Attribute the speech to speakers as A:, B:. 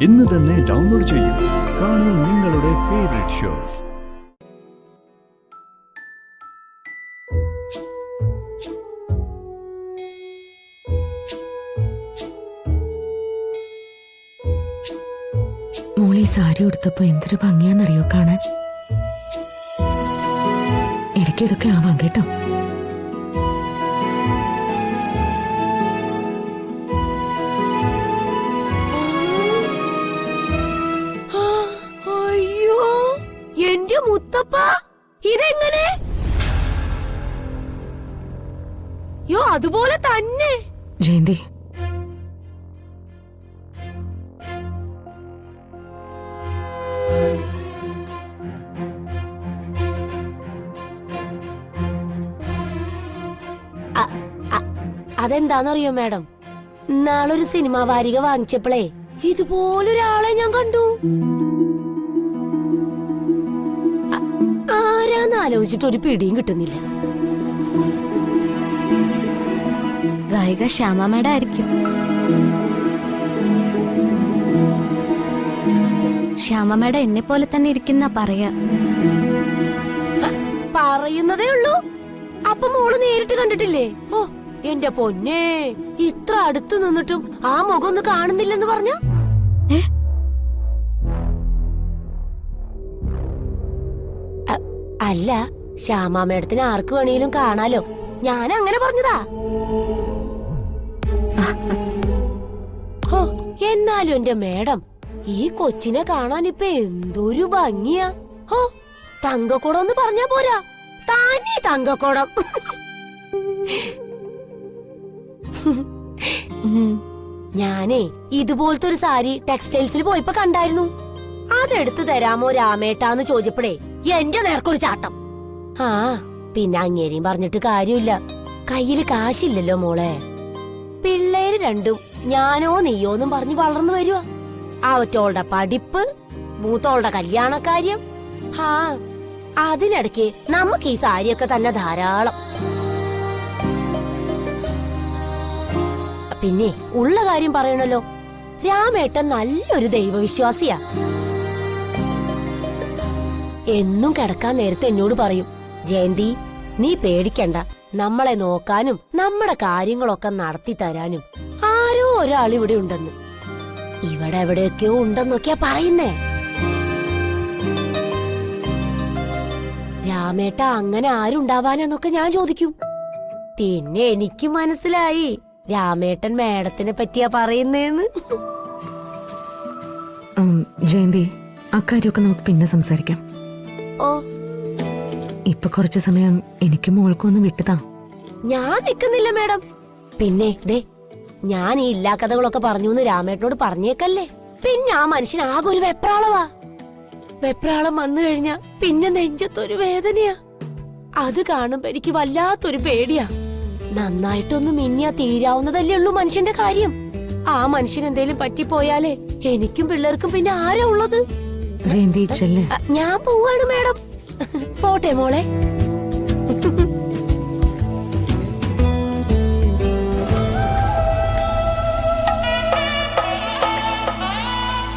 A: ഇന്ന് തന്നെ ഡൗൺലോഡ് ചെയ്യൂ. കാണൂ നിങ്ങളുടെ ഫേവറേറ്റ് ഷോസ്.
B: മോളി സാരി ഉടുത്തപ്പോ എന്തൊരു ഭംഗിയാന്നറിയോ കാണാൻ. ഇടയ്ക്ക് ഇതൊക്കെ ആവാം കേട്ടോ.
C: അയ്യോ എന്റെ മുത്തപ്പ, ഇതെങ്ങനെ? യോ അതുപോലെ തന്നെ.
B: ജയന്തി,
C: അതെന്താന്നറിയോ മാഡം, നാളൊരു സിനിമാ വാരിക വാങ്ങിച്ചപ്പോളേ ഇതുപോലൊരാളെ ഞാൻ കണ്ടു. ആരാന്ന് ആലോചിച്ചിട്ട് ഒരു പിടിയും കിട്ടുന്നില്ല.
D: ഗായിക ശ്യാമ മേഡം ആയിരിക്കും. ശ്യാമ മേഡം എന്നെ പോലെ തന്നെ ഇരിക്കുന്ന പറയാ.
C: പറയുന്നതേ ഉള്ളൂ. അപ്പൊ മോള് നേരിട്ട് കണ്ടിട്ടില്ലേ? ഓ എന്റെ പൊന്നേ, ഇത്ര അടുത്ത് നിന്നിട്ടും ആ മുഖം ഒന്ന് കാണുന്നില്ലെന്ന് പറഞ്ഞ? അല്ല, ശ്യാമ മേഡത്തിന് ആർക്ക് വേണേലും കാണാലോ. ഞാൻ അങ്ങനെ പറഞ്ഞതാ. എന്നാലും എന്റെ മേഡം, ഈ കൊച്ചിനെ കാണാൻ ഇപ്പൊ എന്തൊരു ഭംഗിയാ. ഹോ, തങ്കക്കുടം ഒന്ന് പറഞ്ഞാ പോരാ, താനേ തങ്കക്കുടം. ഞാനേ ഇതുപോലത്തെ ഒരു സാരി ടെക്സ്റ്റൈൽസിൽ പോയപ്പോ കണ്ടായിരുന്നു. അതെടുത്ത് തരാമോ രാമേട്ടാന്ന് ചോദിച്ചപ്പോഴേ എന്റെ നേർക്കൊരു ചാട്ടം. ആ പിന്നെ അങ്ങേരെയും പറഞ്ഞിട്ട് കാര്യമില്ല, കയ്യില് കാശില്ലല്ലോ മോളെ. പിള്ളേര് രണ്ടും ഞാനോ നീയോന്നും പറഞ്ഞ് വളർന്നു വരുവാ. അവറ്റോളുടെ പഠിപ്പ്, മൂത്തോളുടെ കല്യാണക്കാര്യം. ആ അതിനിടയ്ക്ക് നമുക്ക് ഈ സാരിയൊക്കെ തന്നെ ധാരാളം. പിന്നെ ഉള്ള കാര്യം പറയണല്ലോ, രാമേട്ടൻ നല്ലൊരു ദൈവവിശ്വാസിയാ. എന്നും കിടക്കാൻ നേരത്തെ എന്നോട് പറയും, ജയന്തി നീ പേടിക്കണ്ട, നമ്മളെ നോക്കാനും നമ്മുടെ കാര്യങ്ങളൊക്കെ നടത്തി തരാനും ആരോ ഒരാൾ ഇവിടെ ഉണ്ടെന്ന്. ഇവിടെ എവിടെയൊക്കെയോ ഉണ്ടെന്നൊക്കെയാ പറയുന്നേ. രാമേട്ട അങ്ങനെ ആരുണ്ടാവാനെന്നൊക്കെ ഞാൻ ചോദിക്കും. പിന്നെ എനിക്ക് മനസ്സിലായി രാമേട്ടൻ മേഡത്തിനെ പറ്റിയാ പറയുന്നേന്ന്.
B: ജയന്തി, അക്കാര്യമൊക്കെ നമുക്ക് പിന്നെ സംസാരിക്കാം.
C: ഓ
B: ഇപ്പൊ കുറച്ചു സമയം എനിക്കും മോൾക്കും ഒന്ന് വിട്ടുതാ.
C: ഞാൻ നിക്കുന്നില്ല മേഡം. പിന്നെ ദേ, ഞാൻ ഈ ഇല്ലാ കഥകളൊക്കെ പറഞ്ഞു രാമേട്ടനോട് പറഞ്ഞേക്കല്ലേ. പിന്നെ ആ മനുഷ്യൻ ആകെ ഒരു വെപ്രാളവാ. വെപ്രാളം വന്നു കഴിഞ്ഞാ പിന്നെ നെഞ്ചത്തൊരു വേദനയാ. അത് കാണുമ്പോ എനിക്ക് വല്ലാത്തൊരു പേടിയാ. നന്നായിട്ടൊന്ന് മിന്നിയാ തീരാവുന്നതല്ലേ ഉള്ളൂ മനുഷ്യന്റെ കാര്യം. ആ മനുഷ്യൻ എന്തേലും പറ്റിപ്പോയാലേ എനിക്കും പിള്ളേർക്കും പിന്നെ ആരാ ഉള്ളത്?
B: ജയന്തി,
C: ഞാൻ പോവാണ് മേഡം. പോട്ടെ മോളെ.